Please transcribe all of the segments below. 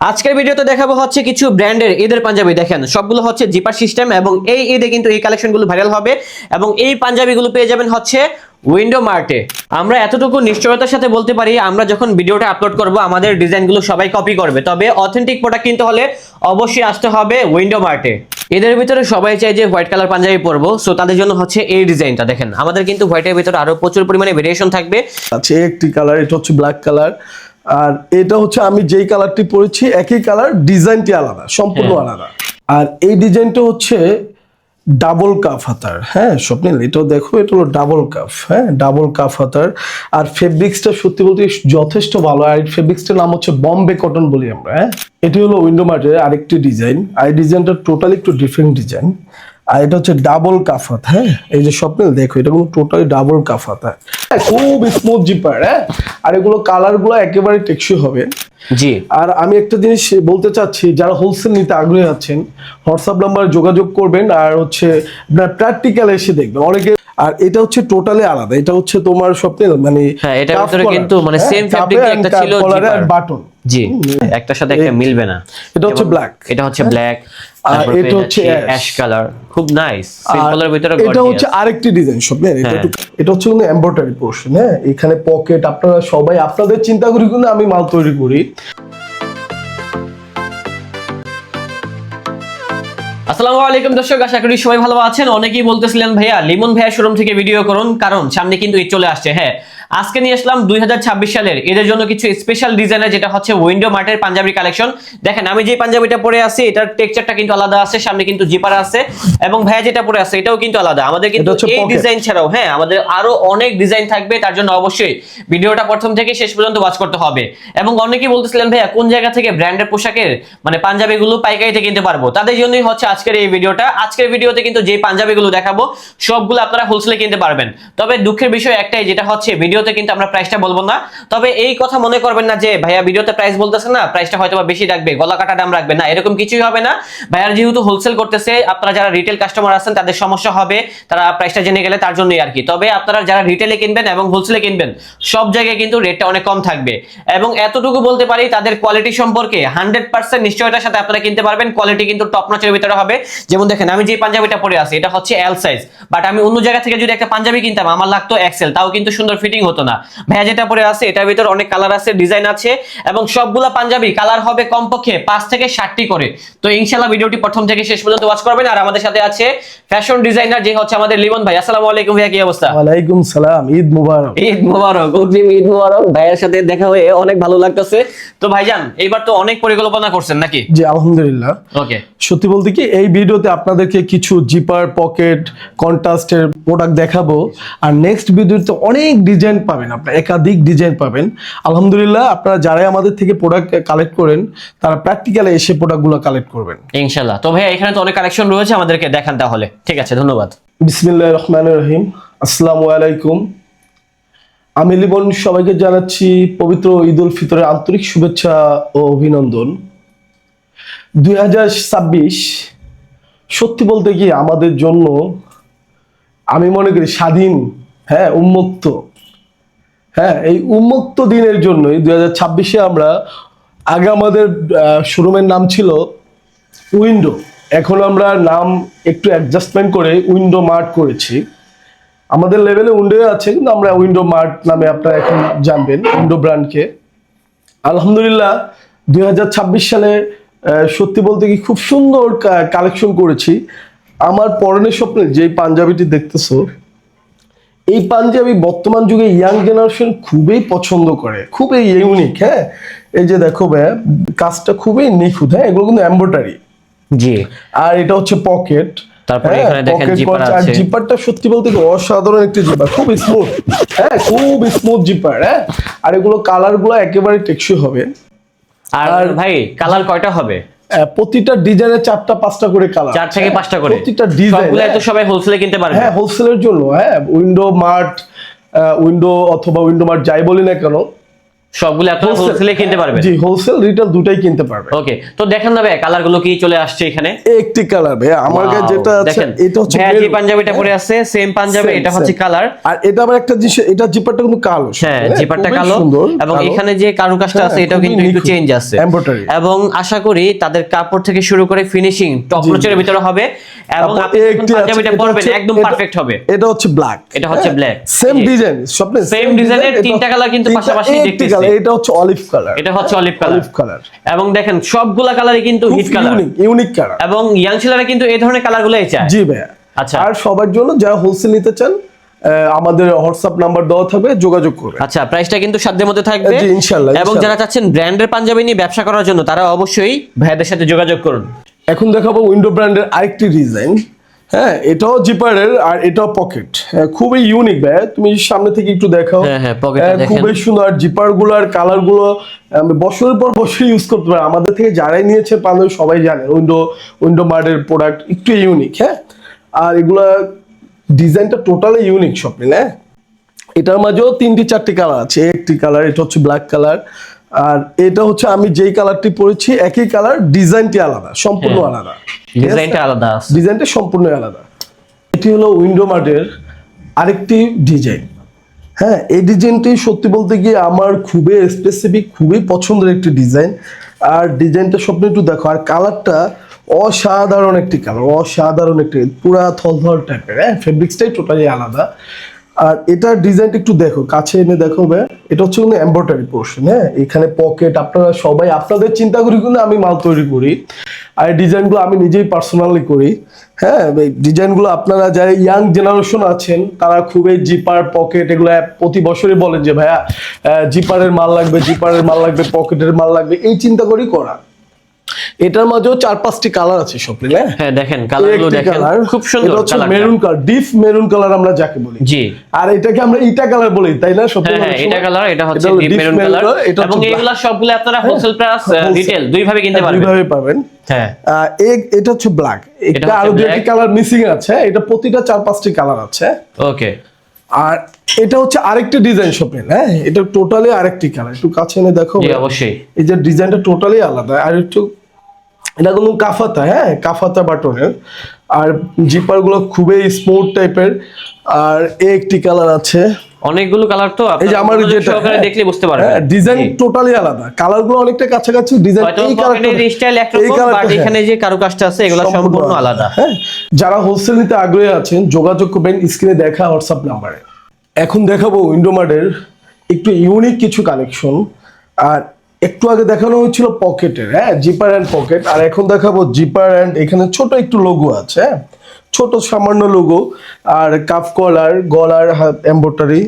আজকের ভিডিওতে দেখাবো হচ্ছে কিছু ব্র্যান্ডের ঈদের পাঞ্জাবি। দেখেন সবগুলো হচ্ছে জিপার সিস্টেম এবং এই ঈদে কিন্তু এই কালেকশনগুলো ভাইরাল হবে এবং এই পাঞ্জাবিগুলো পেয়ে যাবেন হচ্ছে উইন্ডো মার্টে। আমরা এতটুকু নিশ্চয়তার সাথে বলতে পারি, আমরা যখন ভিডিওটা আপলোড করব আমাদের ডিজাইনগুলো সবাই কপি করবে, তবে অথেন্টিক প্রোডাক্ট কিনতে হলে অবশ্যই আসতে হবে উইন্ডো মার্টে। এদের ভিতরে সবাই চায় যে হোয়াইট কালার পাঞ্জাবি পরবো, সো তাদের জন্য হচ্ছে এই ডিজাইনটা। দেখেন আমাদের কিন্তু হোয়াইটের ভিতরে আরো প্রচুর পরিমাণে ভেরিয়েশন থাকবে। আচ্ছা, একটি কালার, এটা হচ্ছে ব্ল্যাক কালার, আর এটা হচ্ছে আমি যেই কালারটি পরেছি একই কালার, ডিজাইনটি আলাদা, সম্পূর্ণ আলাদা। আর এই ডিজাইনটা হচ্ছে ডাবল কাফ হাতার। হ্যাঁ স্বপ্নিল, এটাও দেখো, এটা হলো ডাবল কাফ। হ্যাঁ, ডাবল কাফ হাতার। আর ফেব্রিক্সটা সত্যি বলতে যথেষ্ট ভালো। আর এই ফেব্রিক্সটার নাম হচ্ছে বম্বে কটন বলি আমরা। হ্যাঁ, এটি হলো উইন্ডো মার্টের আরেকটি ডিজাইন। আর এই ডিজাইনটা টোটালি একটু ডিফারেন্ট ডিজাইন। আর এটা হচ্ছে ডাবল কাফাত। হ্যাঁ, এই যে স্বপ্নিল দেখো, এটা কিন্তু টোটালি ডাবল কাফাত। হ্যাঁ, খুব স্মুথ জিপার। হ্যাঁ, আর এগুলো কালার গুলো একেবারে টেকসই হবে। জি, আর আমি একটা জিনিস বলতে চাচ্ছি, যারা হোলসেল নিতে আগ্রহী আছেন হোয়াটসঅ্যাপ নাম্বারে যোগাযোগ করবেন, আর হচ্ছে প্র্যাকটিক্যাল এসে দেখবেন অনেকে। আর এটা হচ্ছে টোটালি আলাদা, এটা হচ্ছে তোমার স্বপ্নিল মানে হ্যাঁ, এটার ভিতরে কিন্তু মানে সেম ফেব্রিক একটা ছিল জিপার বাটন। জি, একটার সাথে একটা মিলবে না। এটা হচ্ছে ব্ল্যাক, এটা হচ্ছে ব্ল্যাক, আর এটা হচ্ছে অ্যাশ কালার, খুব নাইস সিম্পলের ভিতরে এটা গর্জিয়াস। হচ্ছে আরেকটি ডিজাইন স্বপ্নিল। এটা হচ্ছে কিন্তু এমব্রয়ডারি পোরশন। হ্যাঁ, এখানে পকেট, আপনারা সবাই আপনাদের চিন্তা করি কিন্তু আমি মাল তৈরি করি। আসসালামু আলাইকুম দর্শক, আশা করি সবাই ভালো আছেন। অনেকেই বলতেছিলেন ভাইয়া লিমন ভাইয়া শোরুম থেকে ভিডিও করুন, কারণ সামনে কিন্তু ঈদ চলে আসছে। হ্যাঁ, আজকে নিয়ে আসলাম 2026 সালের এদের জন্য কিছু স্পেশাল ডিজাইনের, যেটা হচ্ছে উইন্ডো মার্টের পাঞ্জাবি কালেকশন। দেখেন আমি যে পাঞ্জাবিটা পরে আছি এটার টেক্সচারটা কিন্তু আলাদা আছে, সামনে কিন্তু জিপার আছে, এবং ভাইয়া যেটা পরে আছে এটাও কিন্তু আলাদা। আমাদের কিন্তু এই ডিজাইন ছাড়াও হ্যাঁ আমাদের আরো অনেক ডিজাইন থাকবে, তার জন্য অবশ্যই ভিডিওটা প্রথম থেকে শেষ পর্যন্ত ওয়াচ করতে হবে। এবং অনেকেই বলতেছিলেন ভাইয়া কোন জায়গা থেকে ব্র্যান্ডের পোশাকের মানে পাঞ্জাবিগুলো পাইকারিতে কিনতে পারবো, তাদের জন্যই হচ্ছে আজকের এই ভিডিওটা। আজকের ভিডিওতে কিন্তু যে পাঞ্জাবিগুলো দেখাবো সবগুলো আপনারা হোলসেলে কিনতে পারবেন। তবে দুঃখের বিষয় একটাই, যেটা হচ্ছে ভিডিওতে কিন্তু আমরা প্রাইসটা বলবো না। তবে এই কথা মনে করবেন না যে ভাইয়া ভিডিওতে প্রাইস বলতেছে না, প্রাইসটা হয়তো বেশি রাখবে, গলা কাটা দাম রাখবে না, এরকম কিছুই হবে না। ভাইয়ার যেহেতু হোলসেল করতেছে, আপনারা যারা রিটেল কাস্টমার আছেন তাদের সমস্যা হবে, তারা প্রাইসটা জেনে গেলে, তার জন্যই আর কি। তবে আপনারা যারা রিটেলে কিনবেন এবং হোলসেলে কিনবেন সব জায়গায় কিন্তু রেটটা অনেক কম থাকবে। এবং এতটুকু বলতে পারি, তাদের কোয়ালিটি সম্পর্কে 100% নিশ্চয়তার সাথে আপনারা কিনতে পারবেন। কোয়ালিটি কিন্তু টপ নচের ভিতরে হবে। যেমন দেখেন আমি যে পাঞ্জাবিটা পরে আছি এটা হচ্ছে এল সাইজ, বাট আমি অন্য জায়গা থেকে যদি একটা পাঞ্জাবি কিনতাম আমার লাগতো এক্সেল, তাও কিন্তু সুন্দর ফিটিং হতো না। ভাইয়া যেটা পরে আছে এটার ভিতরে অনেক কালার আছে, ডিজাইন আছে, এবং সবগুলা পাঞ্জাবি কালার হবে কমপক্ষে 5 থেকে 7টি করে। তো ইনশাআল্লাহ ভিডিওটি প্রথম থেকে শেষ পর্যন্ত ওয়াচ করবেন। আর আমাদের সাথে আছে ফ্যাশন ডিজাইনার যে হচ্ছে আমাদের লিমন ভাই। আসসালামু আলাইকুম ভাইয়া, কি অবস্থা? ওয়ালাইকুম সালাম, ঈদ মুবারক। ঈদ মুবারক, অগ্রিম ঈদ মুবারক। ভাইয়ের সাথে দেখা হয়ে অনেক ভালো লাগতেছে। তো ভাইজান এইবার তো অনেক পরিকল্পনা করছেন নাকি? জি আলহামদুলিল্লাহ। ওকে, সত্যি বলতে কি এই ভিডিওতে আপনাদেরকে কিছু জিপার, পকেট, কন্ট্রাস্টের প্রোডাক্ট দেখাবো। আর নেক্সট ভিডিওতে অনেক ডিজাইন পাবেন, আপনারা একাধিক ডিজাইন পাবেন। আলহামদুলিল্লাহ, আপনারা যারাই আমাদের থেকে প্রোডাক্ট কালেক্ট করেন তারা প্র্যাকটিক্যালি এসে প্রোডাক্টগুলো কালেক্ট করবেন ইনশাআল্লাহ। তো ভাইয়া এখানে তো অনেক কালেকশন রয়েছে, আমাদেরকে দেখান তাহলে। ঠিক আছে, ধন্যবাদ। বিসমিল্লাহির রহমানির রহিম। আসসালামু আলাইকুম। আমি লিমন সবাইকে জানাচ্ছি পবিত্র ঈদ উল ফিতরের আন্তরিক শুভেচ্ছা ও অভিনন্দন। 2026 সত্যি বলতে কি আমাদের জন্য আমি মনে করি স্বাধীন, হ্যাঁ উন্মুক্ত, হ্যাঁ এই উন্মুক্ত দিনের জন্যই 2026-এ আমরা, আগে আমাদের শোরুমের নাম ছিল উইন্ডো, এখন আমরা নাম একটু অ্যাডজাস্টমেন্ট করে উইন্ডো মার্ট করেছি। আমাদের লেভেলে উইন্ডো আছে, কিন্তু আমরা উইন্ডো মার্ট নামে আপনারা এখন জানবেন উইন্ডো ব্র্যান্ডকে। আলহামদুলিল্লাহ 2026 সালে সত্যি বলতে কি খুব সুন্দর কালেকশন করেছি। আমার পরনের স্বপ্নে যে পাঞ্জাবিটি দেখতেছো, এই পাঞ্জাবি বর্তমান যুগে ইয়াং জেনারেশন খুবই পছন্দ করে, খুবই ইউনিক। হ্যাঁ, এই যে দেখো ভাই, কাজটা খুবই নিখুঁত। হ্যাঁ, এগুলো কিন্তু এমব্রয়ডারি। জি, আর এটা হচ্ছে পকেট। তারপরে এখানে দেখেন জিপার আছে। জিপারটা সত্যি বলতে কি অসাধারণ একটি জিপার, খুব স্মুথ। হ্যাঁ, খুব স্মুথ জিপার। হ্যাঁ, আর এগুলো কালার গুলো একেবারে টেকসই হবে। আর ভাই কালার কয়টা হবে? প্রতিটা ডিজাইনে 4টা-5টা করে কালার, 4 থেকে 5টা করে। প্রতিটা ডিজাইন সবগুলো তো সবাই হোলসেলে কিনতে পারবে। হ্যাঁ, হোলসেলের জন্য। হ্যাঁ, উইন্ডো মার্ট, উইন্ডো অথবা উইন্ডো মার্ট যাই বলি না কেন, সবগুলো আপনারা হোলসেলে কিনতে পারবেন। জি, হোলসেল রিটেল দুটাই কিনতে পারবেন। ওকে, তো দেখেন না ভাই কালার গুলো কি চলে আসছে এখানে। একটি কালার ভাই আমার কাছে যেটা আছে এটা হচ্ছে যে পাঞ্জাবিটা পরে আছে সেম পাঞ্জাবি, এটা হচ্ছে কালার। আর এটা আবার একটা জিনিস, এটা জিপারটা কিন্তু কালো। হ্যাঁ, জিপারটা কালো এবং এখানে যে কারুকাজটা আছে এটাও কিন্তু একটু চেঞ্জ আছে এবং আশা করি তাদের কাপড় থেকে শুরু করে ফিনিশিং টপ নচের ভিতরে হবে এবং আপনি পাঞ্জাবিটা পরবেন একদম পারফেক্ট হবে। এটা হচ্ছে ব্ল্যাক, এটা হচ্ছে ব্ল্যাক, সেম ডিজাইন, স্বপ্নে সেম ডিজাইনের তিনটা কালার কিন্তু পাশাপাশি দেখতেছি। এটা হচ্ছে অলিভ কালার, এটা হচ্ছে অলিভ কালার এবং দেখেন সবগুলা কালারই কিন্তু হিট কালার, ইউনিক কালার এবং ইয়াং ছেলেরা কিন্তু এই ধরনের কালারগুলোই চায়। জি ভাই। আচ্ছা, আর সবার জন্য যারা হোলসেল নিতে চান আমাদের হোয়াটসঅ্যাপ নাম্বার দেওয়া থাকবে, যোগাযোগ করবেন। আচ্ছা, প্রাইসটা কিন্তু সাধ্যের মধ্যে থাকবে জি ইনশাআল্লাহ। এবং যারা চাচ্ছেন ব্র্যান্ডের পাঞ্জাবি নিয়ে ব্যবসা করার জন্য তারা অবশ্যই ভাইদের সাথে যোগাযোগ করুন। এখন দেখাবো উইন্ডো ব্র্যান্ডের আরেকটি ডিজাইন। হ্যাঁ, এটাও জিপারের আর এটাও পকেট, খুবই ইউনিক ভাই। তুমি সামনে থেকে একটু দেখাও। হ্যাঁ, পকেটটা দেখেন খুবই সুন্দর। জিপার গুলার কালার গুলো বছরের পর বছর ইউজ করতে পারে। আমাদের থেকে যারাই নিয়েছে পাঞ্জাবি সবাই জানে উইন্ডো মার্টের প্রোডাক্ট একটু ইউনিক। হ্যাঁ, আর এগুলা ডিজাইনটা টোটালি ইউনিক সব মিলে। এটার মাঝেও 3-4টি কালার আছে। একটি কালার এটা হচ্ছে ব্ল্যাক কালার, আর এটা হচ্ছে আমি যেই কালারটি পরেছি একই কালার, ডিজাইনটি আলাদা, সম্পূর্ণ আলাদা। ডিজাইনটা আলাদা আছে, ডিজাইনটা সম্পূর্ণ আলাদা। এটি হলো উইন্ডো মার্টের আরেকটি ডিজাইন। হ্যাঁ, এই ডিজাইনটি সত্যি বলতে গিয়ে আমার খুবই স্পেসিফিক, খুবই পছন্দের একটি ডিজাইন। আর ডিজাইনটা স্বপ্ন একটু দেখো, আর কালারটা অসাধারণ একটি কালার, অসাধারণ একটি পুরা থলথল টাইপের। হ্যাঁ, ফেব্রিক্সটাই টোটালি আলাদা। আর এটার ডিজাইনটা একটু দেখো, কাছে এনে দেখো ভাই। এটা হচ্ছে কিন্তু এমব্রয়ডারি পোর্শন। হ্যাঁ, এখানে পকেট, আপনারা সবাই আপনাদের চিন্তা করি কিন্তু আমি মাল তৈরি করি, আর ডিজাইনগুলো আমি নিজেই পার্সোনালি করি। হ্যাঁ, এই ডিজাইনগুলো আপনারা যারা ইয়াং জেনারেশন আছেন তারা খুবই জিপার পকেট এগুলো প্রতি বছরই বলেন যে ভাইয়া জিপারের মাল লাগবে, জিপারের মাল লাগবে, পকেটের মাল লাগবে, এই চিন্তা করেই করা। এটার মাঝেও 4-5টি কালার আছে স্বপ্নিল। হ্যাঁ দেখেন কালারগুলো দেখেন, খুব সুন্দর colour, maroon colour, deep maroon colour আমরা যাকে বলি। জি, আর এটাকে আমরা ইটা কালার বলি, তাই না স্বপ্নিল? হ্যাঁ, এটা কালার, এটা হচ্ছে ডিপ মেরুন কালার এবং এইগুলা সবগুলো আপনারা হোলসেল প্লাস রিটেল দুই ভাবে কিনতে পারবেন। দুইভাবে পাবেন। হ্যাঁ, এটা হচ্ছে ব্ল্যাক, এটা আরো দুইটি কালার মিসিং আছে। এটা প্রতিটা 4-5টি কালার আছে। ওকে, আর এটা হচ্ছে আরেকটি ডিজাইন স্বপ্নিল। হ্যাঁ, এটা টোটালি আরেকটি কালার, একটু কাছে এনে দেখো। জি অবশ্যই, এই যে ডিজাইনটা টোটালি আলাদা। আর একটু এটা কোনো কাফাতা, হ্যাঁ কাফাতা বাটনের। আর জিপার গুলো খুবই স্মুথ টাইপের। আর একটি কালার আছে, অনেকগুলো কালার তো এই যে আমার যেটা সহকারে দেখলে বুঝতে পারবেন। হ্যাঁ, ডিজাইন টোটালি আলাদা, কালার গুলো অনেকটা কাছাকাছি। ডিজাইন এই কালারটা স্টাইল একরকম, বাট এখানে যে কারুকাজটা আছে এগুলো সম্পূর্ণ আলাদা। হ্যাঁ, যারা হোলসেল নিতে আগ্রহী আছেন যোগাযোগ করবেন স্ক্রিনে দেখা হোয়াটসঅ্যাপ নাম্বারে। এখন দেখাবো উইন্ডো মার্টের একটু ইউনিক কিছু কালেকশন। আর একটু আগে দেখানো হয়েছিল পকেটের, হ্যাঁ জিপার অ্যান্ড পকেট। আর এখন দেখাবো জিপার অ্যান্ড এখানে ছোট একটু লোগো আছে, হ্যাঁ ছোট সামান্য লোগো। আর কাফ কলার, গলার এমব্রয়ডারি,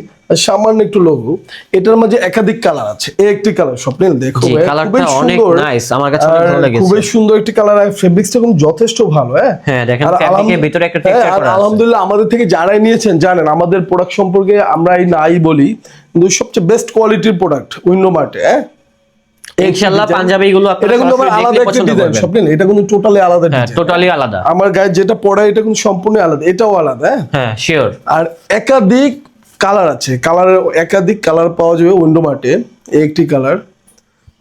সামান্য একটু লোগো। এটার মাঝে একাধিক কালার আছে। একটি কালার স্বপ্নিল দেখো, কালারটা অনেক নাইস, আমার কাছে অনেক ভালো লেগেছে। খুবই সুন্দর একটি কালার, আর ফেব্রিক্সটা কিন্তু যথেষ্ট ভালো। হ্যাঁ দেখেন ফেব্রিকের ভিতরে একটা টেক্সচার করা আছে। আলহামদুলিল্লাহ আমাদের থেকে যারাই নিয়েছেন জানেন আমাদের প্রোডাক্ট সম্পর্কে আমরা এই নাই বলি, কিন্তু সবচেয়ে বেস্ট কোয়ালিটির প্রোডাক্ট উইন্ডো মার্টে। হ্যাঁ, ইনশাআল্লাহ পাঞ্জাবি গুলো আপনারা এটা কিন্তু আলাদা একটা ডিজাইন স্বপ্নিল, এটা কিন্তু টোটালি আলাদা ডিজাইন। হ্যাঁ, টোটালি আলাদা। আমার গায়ে যেটা পড়া এটা কিন্তু সম্পূর্ণ আলাদা, এটাও আলাদা। হ্যাঁ শিওর। আর একাধিক কালার আছে, কালারের একাধিক কালার পাওয়া যাবে উইন্ডো মার্টে। একটি কালার,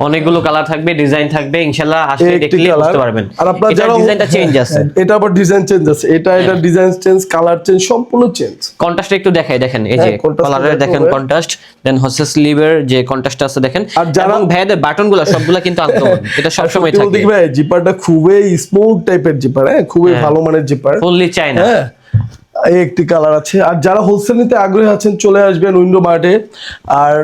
অনেকগুলো কালার থাকবে, ডিজাইন থাকবে, ইনশাআল্লাহ আসলে দেখলে বুঝতে পারবেন। আর আপনারা যারা ডিজাইনটা চেঞ্জ আছে, এটা আবার ডিজাইন চেঞ্জ আছে, এটা ডিজাইন চেঞ্জ, কালার চেঞ্জ, সম্পূর্ণ চেঞ্জ। কন্ট্রাস্ট একটু দেখাই, দেখেন এই যে কালারের দেখেন কন্ট্রাস্ট, দেন হচ্ছে স্লিভের যে কন্ট্রাস্ট আছে দেখেন। আর যারা ভাইদের বাটনগুলো সবগুলা কিন্তু আনকমন, এটা সব সময় থাকে। দেখবে জিপারটা খুবই স্মুথ টাইপের জিপার, হ্যাঁ খুবই ভালো মানের জিপার, ফুললি চায়না। হ্যাঁ, এই একটি কালার আছে। আর যারা হোলসেল নিতে আগ্রহী আছেন চলে আসবেন উইন্ডো মার্টে। আর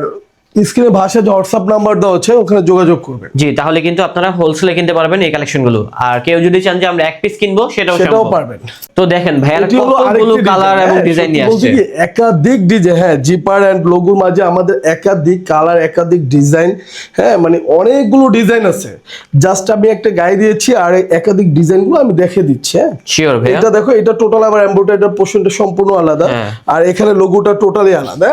স্ক্রিনে ভাষা যে হোয়াটসঅ্যাপ নাম্বার দেওয়া আছে ওখানে যোগাযোগ করবেন। জি, তাহলে কিন্তু আপনারা হোলসেলে কিনতে পারবেন এই কালেকশনগুলো। আর কেউ যদি চান যে আমরা এক পিস কিনবো সেটাও পারবেন। তো দেখেন ভাইয়ার কতগুলো কালার এবং ডিজাইন নিয়ে আসছে। একাধিক ডিজাইন, হ্যাঁ জিপার এন্ড লোগোর মাঝে আমাদের একাধিক কালার, একাধিক ডিজাইন। হ্যাঁ, মানে অনেকগুলো ডিজাইন আছে। জাস্ট আমি একটা গায়ে দিয়েছি আর একাধিক ডিজাইনগুলো আমি দেখিয়ে দিচ্ছি। হ্যাঁ শিওর ভাই, এটা দেখো, এটা টোটাল আবার এমব্রয়ডারি পোরশনটা সম্পূর্ণ আলাদা। আর এখানে লোগোটা টোটালি আলাদা,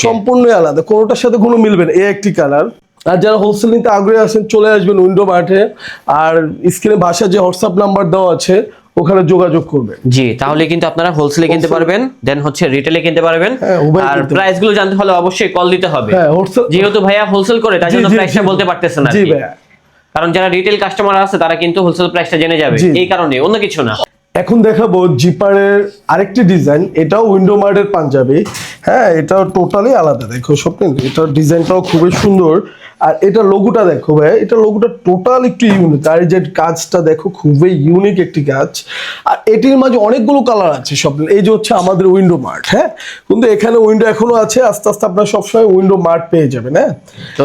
সম্পূর্ণই আলাদা, কোনোটার সাথে কোনো মিলবে না। এই একটি কালার। আর যারা হোলসেল নিতে আগ্রহী আছেন চলে আসবেন উইন্ডো মার্টে। আর স্ক্রিনে ভাষা যে হোয়াটসঅ্যাপ নাম্বার দেওয়া আছে ওখানে যোগাযোগ করবেন। জি, তাহলে কিন্তু আপনারা হোলসেলে কিনতে পারবেন, দেন হচ্ছে রিটেলে কিনতে পারবেন। হ্যাঁ, উভয় আর কিনতে প্রাইস গুলো জানতে হলে অবশ্যই কল দিতে হবে। হ্যাঁ, হোলসেল যেহেতু ভাইয়া হোলসেল করে তার জি, জন্য জি, প্রাইসটা জি, বলতে পারতেছেন না। জি ভাইয়া। কারণ যারা রিটেল কাস্টমার আছে তারা কিন্তু হোলসেল প্রাইসটা জেনে যাবে, জি। এই কারণে, অন্য কিছু না। এখন দেখাবো জিপারের আরেকটি ডিজাইন, এটাও উইন্ডো মার্টের পাঞ্জাবি। হ্যাঁ, এটাও টোটালি আলাদা। দেখো স্বপ্নিল, এটার ডিজাইনটাও খুবই সুন্দর। আর এটা লোগোটা দেখো ভাই, এটা লোগোটা টোটাল একটু ইউনিক। আর এই যে কাজটা দেখো, খুবই ইউনিক একটি কাজ। আর এটির মাঝে অনেকগুলো কালার আছে স্বপ্নিল। এই যে হচ্ছে আমাদের উইন্ডো মার্ট, হ্যাঁ, কিন্তু এখানে উইন্ডো এখনো আছে। আস্তে আস্তে আপনারা সবসময় উইন্ডো মার্ট পেয়ে যাবেন। হ্যাঁ,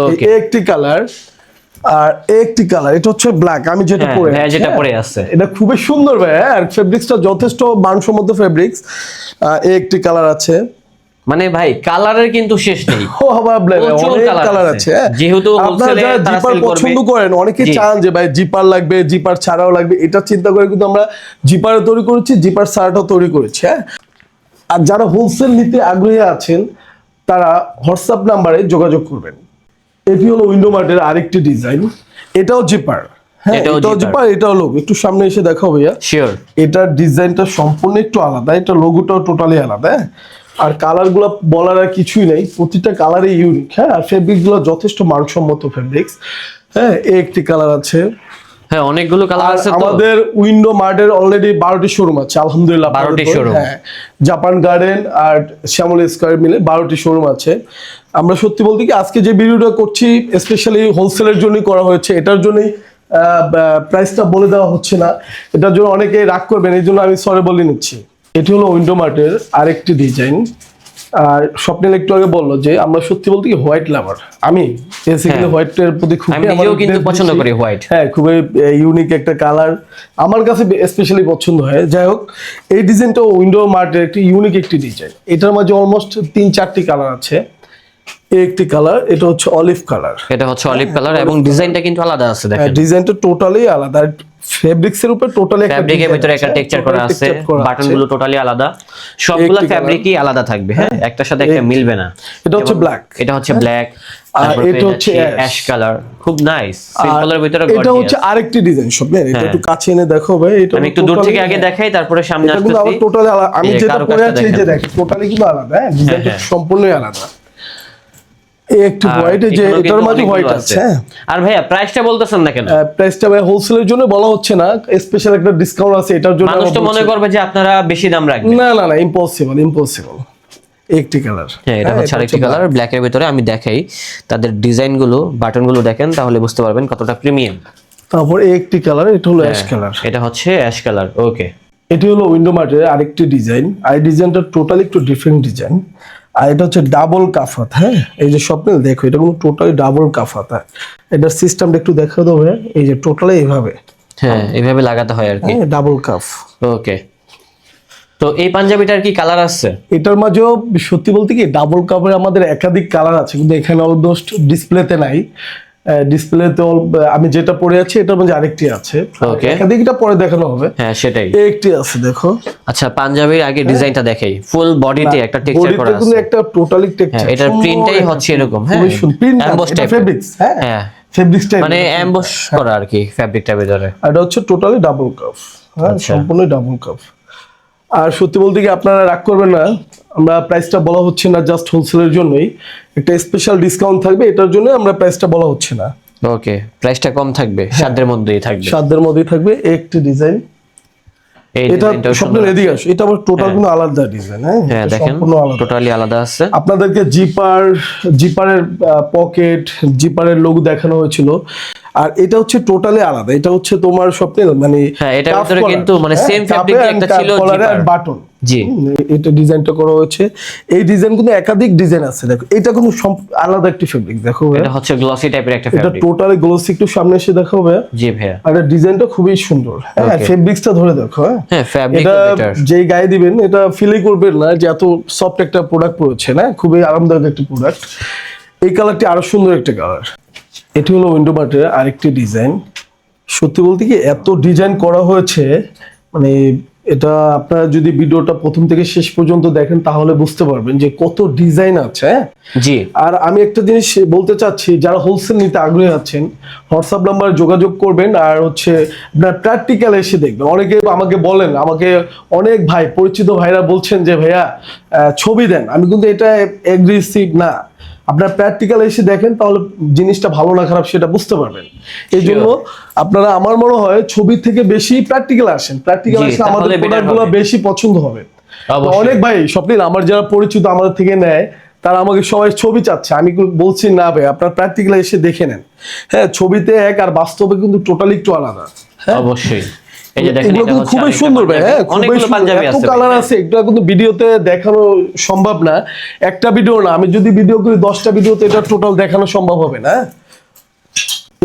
Okay. এই একটি কালার, আর একটি কালার, এটা হচ্ছে ব্ল্যাক, আমি যেটা হ্যাঁ, পরে হ্যাঁ, আছি, যেটা হ্যাঁ। পরে আছে। এটা খুবই সুন্দর ভাই। আর ফেব্রিক্সটা যথেষ্ট মানসম্মত ফেব্রিক্স। এই একটি কালার আছে। মানে ভাই কালারের কিন্তু শেষ নেই, ও বাবা, প্রচুর অনেক colour কালার আছে। আছে, হ্যাঁ। যেহেতু আপনারা wholesale-এ যারা তারা জিপার sell করবে। পছন্দ করেন, অনেকে জি। চান যে ভাই জিপার লাগবে, জিপার ছাড়াও লাগবে, এটা চিন্তা করে কিন্তু আমরা জিপার তৈরি করেছি, জিপার ছাড়াটাও তৈরি করেছি, হ্যাঁ। আর যারা হোলসেল নিতে আগ্রহী আছেন তারা হোয়াটসঅ্যাপ নাম্বারে যোগাযোগ করবেন। এটি হলো উইন্ডো মার্টের আরেকটি ডিজাইন, এটাও জিপার। হ্যাঁ, এটাও এটাও zipper। জিপার, এটাও লোগো। একটু সামনে এসে দেখাও ভাইয়া। শিওর। এটার ডিজাইনটা সম্পূর্ণ একটু আলাদা, এটা লোগোটাও টোটালি আলাদা, হ্যাঁ। আর কালারগুলো বলার আর কিছুই নাই, প্রতিটা কালারই ইউনিক, হ্যাঁ। আর ফেব্রিকগুলো যথেষ্ট মানসম্মত ফেব্রিক্স, হ্যাঁ। এই একটি কালার আছে। হ্যাঁ, অনেকগুলো কালার আর আছে তো। আমাদের উইন্ডো মার্টের অলরেডি 12টি শোরুম আছে আলহামদুলিল্লাহ। 12টি showroom। হ্যাঁ, জাপান গার্ডেন আর শ্যামল স্কয়ার মিলে 12টি শোরুম আছে। আমরা সত্যি বলতে কি আজকে যে ভিডিওটা করছি স্পেশালি হোলসেলের জন্যই করা হয়েছে, এটার জন্যই প্রাইসটা বলে দেওয়া হচ্ছে না। এটার জন্য অনেকে রাগ করবেন, এই জন্য আমি সরি বলে নিচ্ছি। এটি হলো উইন্ডো মার্টের আরেকটি ডিজাইন। আর স্বপ্নিল একটু আগে বললো যে আমরা সত্যি বলতে কি হোয়াইট লাভার। আমি বেসিক্যালি হ্যাঁ। হোয়াইটের প্রতি খুবই আমি নিজেও কিন্তু পছন্দ করি হোয়াইট। হ্যাঁ, খুবই ইউনিক একটা কালার, আমার কাছে স্পেশালি পছন্দ হয়। যাই হোক, এই ডিজাইনটা উইন্ডো মার্টের একটি ইউনিক একটি ডিজাইন। এটার মাঝে অলমোস্ট 3-4টি কালার আছে। এই একটি কালার, এটা হচ্ছে অলিভ কালার। এটা হচ্ছে অলিভ কালার এবং ডিজাইনটা কিন্তু আলাদা আছে, দেখেন। ডিজাইনটা টোটালি আলাদা, ফেব্রিক্স এর উপর টোটালি একটা ফ্যাব্রিকের design ভিতরে আছে, একটা টেক্সচার করা total আছে, texture করা বাটনগুলো আছে। টোটালি আলাদা, সবগুলো একটি ফ্যাব্রিকই আলাদা থাকবে, হ্যাঁ, একটার সাথে একটা মিলবে না। এটা হচ্ছে যেমন black। এটা হচ্ছে ব্ল্যাক, আর এটা হচ্ছে অ্যাশ কালার, খুব নাইস, আর সিম্পলের ভিতরে এটা হচ্ছে গর্জিয়াস। আরেকটি ডিজাইন স্বপ্ন, এটা হ্যাঁ। একটু কাছে এনে দেখো ভাই। এটা আমি একটু দূর totally- থেকে আগে দেখাই, তারপরে সামনে এটা কিন্তু আবার আসতেছি। টোটালি আলাদা। আমি এই যে যেটা পরে কারুকাজটা আছি এই যে দেখেন। দেখো, টোটালি কিন্তু আলাদা, হ্যাঁ। ডিজাইনটা হ্যাঁ। সম্পূর্ণই আলাদা। এই একটু আর হোয়াইট, যে এখানেও এটার কিন্তু মাঝে অনেকগুলো হোয়াইট আছে, হ্যাঁ। আর ভাইয়া প্রাইসটা বলতেছেন না কেন? প্রাইসটা ভাই হোলসেলের জন্য বলা হচ্ছে না, স্পেশাল একটা ডিসকাউন্ট আছে এটার জন্য মানুষ আমরা তো মনে বলছি। করবে যে আপনারা বেশি দাম রাখবেন। না না না, ইম্পসিবল ইম্পসিবল। একটি কালার, হ্যাঁ, এটা হচ্ছে আরেকটি কালার ব্ল্যাক এর ভিতরে। আমি দেখাই তাদের ডিজাইন গুলো, বাটন গুলো দেখেন, তাহলে বুঝতে পারবেন কতটা প্রিমিয়াম। তারপর এই একটি কালার, এটা হলো অ্যাশ কালার। এটা হচ্ছে অ্যাশ কালার। ওকে, এটি হলো উইন্ডো মার্টের আরেকটি ডিজাইন। আর এই ডিজাইনটা টোটালি একটু ডিফারেন্ট ডিজাইন। আর এটা হচ্ছে ডাবল কাফাত, হ্যাঁ। এই যে স্বপ্নিল দেখো, এটা কিন্তু টোটালি ডাবল কাফাত। এটার সিস্টেমটা একটু দেখা দেবে, এই যে টোটালি এইভাবে, হ্যাঁ, এইভাবে লাগাতে হয় আর কি। হ্যাঁ, ডাবল কাফ। ওকে, তো এই পাঞ্জাবিটার কি কালার আছে? এটার মাঝেও সত্যি বলতে কি ডাবল কাপের আমাদের একাধিক কালার আছে, কিন্তু এখানে অলমোস্ট ডিসপ্লেতে নাই। ডিসপ্লেতে আমি যেটা পরে আছি এটার মধ্যে আরেকটি আছে। Okay. একাধিকটা পরে দেখানো হবে। হ্যাঁ, সেটাই। এই একটি আছে দেখো। আচ্ছা, পাঞ্জাবির আগে ডিজাইনটা দেখাই, ফুল বডিতে একটা টেক্সচার করা বডিতে কিন্তু আছে। একটা টোটালি টেক্সচার, হ্যাঁ, এটার প্রিন্টটাই হচ্ছে এরকম, হ্যাঁ, এমবস টাইপ, ফেব্রিক্স, হ্যাঁ, হ্যাঁ, ফেব্রিক্স টাইপ, মানে এমবস করা আর কি ফ্যাব্রিকটার ভিতরে। আর এটা হচ্ছে টোটালি ডাবল কাপ, হ্যাঁ, আচ্ছা। সম্পূর্ণ ডাবল কাপ। আর সত্যি বলতে কি আপনারা রাগ করবেন না, আমরা প্রাইসটা বলা হচ্ছে না জাস্ট হোলসেলের জন্যই, একটা স্পেশাল ডিসকাউন্ট থাকবে, এটার জন্য আমরা প্রাইসটা বলা হচ্ছে না। ওকে, প্রাইসটা কম থাকবে, সাধ্যের মধ্যেই থাকবে। সাধ্যের মধ্যেই থাকবে। একটি ডিজাইন, এই এটা ডিজাইনটাও স্বপ্ন সুন্দর। এদিকে আসো, এটা আবার টোটাল কিন্তু আলাদা ডিজাইন, হ্যাঁ। হ্যাঁ, এটা দেখেন সম্পূর্ণ আলাদা। টোটালি আলাদা আছে। আপনাদেরকে জিপারের পকেট, জিপারের লোগো দেখানো হয়েছিল। আর এটা হচ্ছে টোটালি আলাদা, এটা হচ্ছে তোমার স্বপ্নে মানে হ্যাঁ, এটার ভিতরে কিন্তু মানে সেম ফ্যাব্রিক একটা ছিল, জিপার। বাটন, জি, এটা ডিজাইনটা করা হয়েছে। এই ডিজাইন কিন্তু একাধিক ডিজাইন আছে, দেখো এটা কিন্তু আলাদা একটি ফেব্রিক, দেখো ভাইয়া। এটা হচ্ছে গ্লসি টাইপের একটা এটা ফ্যাব্রিক। টোটালি গ্লোসি, একটু সামনে এসে দেখো ভাইয়া। জি ভাইয়া। আর এর ডিজাইনটা খুবই সুন্দর, হ্যাঁ। Okay. ফেব্রিক্সটা ধরে দেখো, হ্যাঁ। হ্যাঁ, ফ্যাব্রিক এটা বেটার। যেই গায়ে দিবেন এটা ফিলই করবেন না যে এত সফট একটা প্রোডাক্ট পড়েছে, না, খুবই আরামদায়ক একটা প্রোডাক্ট। এই কালারটি আরো সুন্দর একটা কালার। এটি হলো উইন্ডো মার্টের আরেকটি ডিজাইন। সত্যি বলতে কি এত ডিজাইন করা হয়েছে, মানে এটা আপনারা যদি ভিডিওটা প্রথম থেকে শেষ পর্যন্ত দেখেন তাহলে বুঝতে পারবেন যে কত ডিজাইন আছে, হ্যাঁ? জি। আর আমি একটা জিনিস বলতে চাচ্ছি, যারা হোলসেল নিতে আগ্রহী আছেন হোয়াটসঅ্যাপ নাম্বার যোগাযোগ করবেন, আর হচ্ছে আপনার প্র্যাকটিক্যাল এসে দেখবেন। অনেকে আমাকে বলেন, আমাকে অনেক ভাই পরিচিত ভাইরা বলছেন যে ভাইয়া ছবি দেন, আমি কিন্তু এটা এগ্রেসিভ না, আপনার প্র্যাকটিক্যাল এসে দেখেন তাহলে জিনিসটা ভালো না খারাপ সেটা বুঝতে পারবেন। এই জন্য আপনারা আমার মনে হয় ছবি থেকে বেশি প্র্যাকটিক্যাল আসেন, প্র্যাকটিক্যাল আসলে আমাদের প্রোডাক্টগুলো বেশি পছন্দ হবে। অনেক ভাই স্বপ্নিল আমার যারা পরিচিত আমাদের থেকে নেয় তারা আমাকে সবাই ছবি চাচ্ছে, আমি বলছি না ভাই আপনার প্র্যাকটিক্যাল এসে দেখে নেন। হ্যাঁ, ছবিতে এক আর বাস্তবে কিন্তু টোটালি একটু আলাদা। অবশ্যই এই যে দেখেন, এটা কিন্তু খুবই সুন্দর ভাই, হ্যাঁ অনেকগুলো পাঞ্জাবি এত আছে, কালার আছে, এগুলো কিন্তু ভিডিওতে দেখানো সম্ভব না। একটা ভিডিও না, আমি যদি ভিডিও করি 10টা ভিডিওতে এটা টোটাল দেখানো সম্ভব হবে না।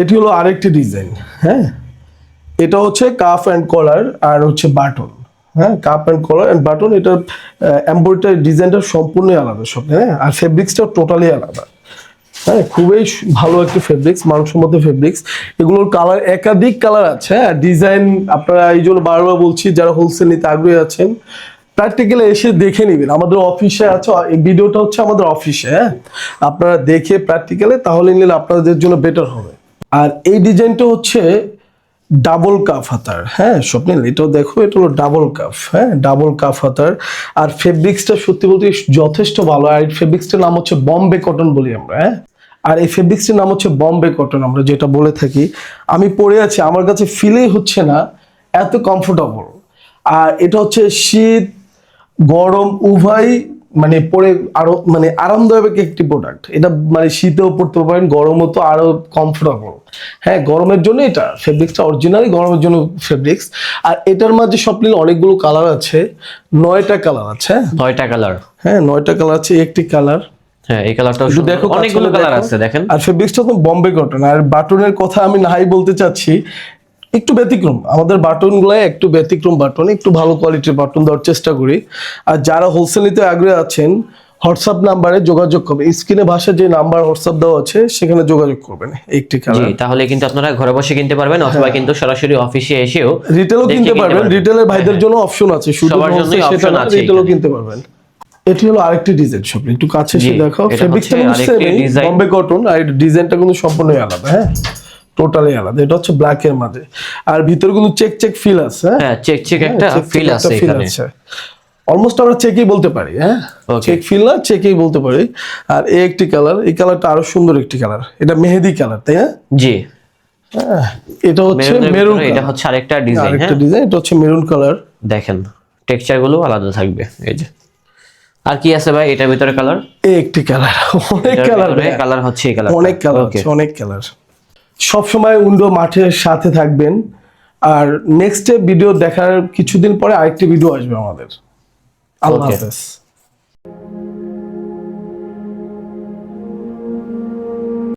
এটি হলো আরেকটি ডিজাইন, হ্যাঁ, এটা হচ্ছে কাফ অ্যান্ড কলার আর হচ্ছে বাটন। হ্যাঁ, cuff and collar and button, এটা এমব্রয়ডারি ডিজাইনটা সম্পূর্ণ আলাদা সব, হ্যাঁ, আর ফেব্রিক্সটাও টোটালি আলাদা। হ্যাঁ, খুবই ভালো একটা ফেব্রিক্স, মানসম্মত ফেব্রিক্স। এগুলোর কালার একাধিক কালার আছে, হ্যাঁ, ডিজাইন আপনারা এই জন্য বারবার বলছি যারা হোলসেল নিতে আগ্রহী আছেন প্র্যাকটিক্যালি এসে দেখে নেবেন। আমাদের অফিসে আছে, এই ভিডিওটা হচ্ছে আমাদের অফিসে, হ্যাঁ, আপনারা দেখে প্র্যাকটিক্যালি তাহলে নিলে আপনাদের জন্য বেটার হবে। আর এই ডিজাইনটা হচ্ছে ডাবল কাফ হাতার, হ্যাঁ স্বপ্নিল এটাও দেখো, এটা হলো ডাবল কাফ, হ্যাঁ ডাবল কাফ হাতার। আর ফেব্রিক্সটা সত্যি বলতে যথেষ্ট ভালো। আর এই ফেব্রিক্সটার নাম হচ্ছে বম্বে কটন বলি আমরা, হ্যাঁ, আর এই ফেব্রিক্সটার নাম হচ্ছে বম্বে কটন আমরা যেটা বলে থাকি। আমি পরে আছি, আমার কাছে ফিলেই হচ্ছে না এত কমফোর্টেবল। আর এটা হচ্ছে শীত গরম উভয় মানে পরে আরো মানে আরামদায়ক একটি প্রোডাক্ট। এটা মানে শীতেও পড়তে পারেন, গরমও তো আরো কমফোর্টেবল। হ্যাঁ, গরমের জন্য এটা ফেব্রিক্সটা অরিজিনালি গরমের জন্য ফেব্রিক্স। আর এটার মাঝে স্বপ্নিল অনেকগুলো কালার আছে, 9টা কালার আছে। 9টা কালার, হ্যাঁ 9টা কালার আছে, একটি কালার, হ্যাঁ এই কালারটাও দেখো অনেকগুলো কালার আছে দেখেন। আর ফেব্রিক্সটা তো বম্বে কটন। আর বাটনের কথা আমি নাই বলতে চাচ্ছি, একটু ব্যতিক্রম, আমাদের বাটনগুলো একটু ব্যতিক্রম বাটন, একটু ভালো কোয়ালিটির বাটন দেওয়ার চেষ্টা করি। আর যারা হোলসেল নিতে আগ্রহী আছেন হোয়াটসঅ্যাপ নাম্বারে যোগাযোগ করবেন, স্ক্রিনে ভাষায় যে নাম্বার হোয়াটসঅ্যাপ দেওয়া আছে সেখানে যোগাযোগ করবেন। একটি কালার, তাহলে কিন্তু আপনারা ঘরে বসে কিনতে পারবেন, অথবা কিন্তু সরাসরি অফিসে এসেও রিটেলও কিনতে পারবেন। রিটেলের ভাইদের জন্য অপশন আছে, শুধু সেটা না, রিটেলও কিনতে পারবেন। এটি হলো আরেকটি ডিজাইন, সব একটু কাছে এসে দেখো। ফেব্রিক্সটা কিন্তু সেমই বম্বে কটন, আর ডিজাইনটা কিন্তু সম্পূর্ণই আলাদা, হ্যাঁ টোটালি আলাদা। এটা হচ্ছে ব্ল্যাক এর মাঝে, আর ভিতরে কিন্তু চেক চেক ফিল আছে, হ্যাঁ চেক চেক একটা ফিল আছে এখানে, অলমোস্ট আমরা চেকই বলতে পারি, হ্যাঁ চেক ফিল না চেকই বলতে পারি। আর এই একটি কালার, এই কালারটা আরো সুন্দর একটি কালার, এটা মেহেদি কালার, তাই না? জি, এটা হচ্ছে মেরুন, এটা হচ্ছে আরেকটা ডিজাইন, আরেকটা ডিজাইন, এটা হচ্ছে মেরুন কালার। দেখেন টেক্সচার গুলো আলাদা থাকবে। এই যে আর কি আছে ভাই এটার ভিতরে কালার? এই একটি কালার, অনেক কালার, কালার হচ্ছে এই কালার, অনেক কালার আছে, অনেক কালার। সব সময় উন্ডো মাঠের সাথে থাকবেন। আর নেক্সট ভিডিও দেখার কিছুদিন পরে আরেকটি ভিডিও আসবে আমাদের। আল্লাহ হাফেজ।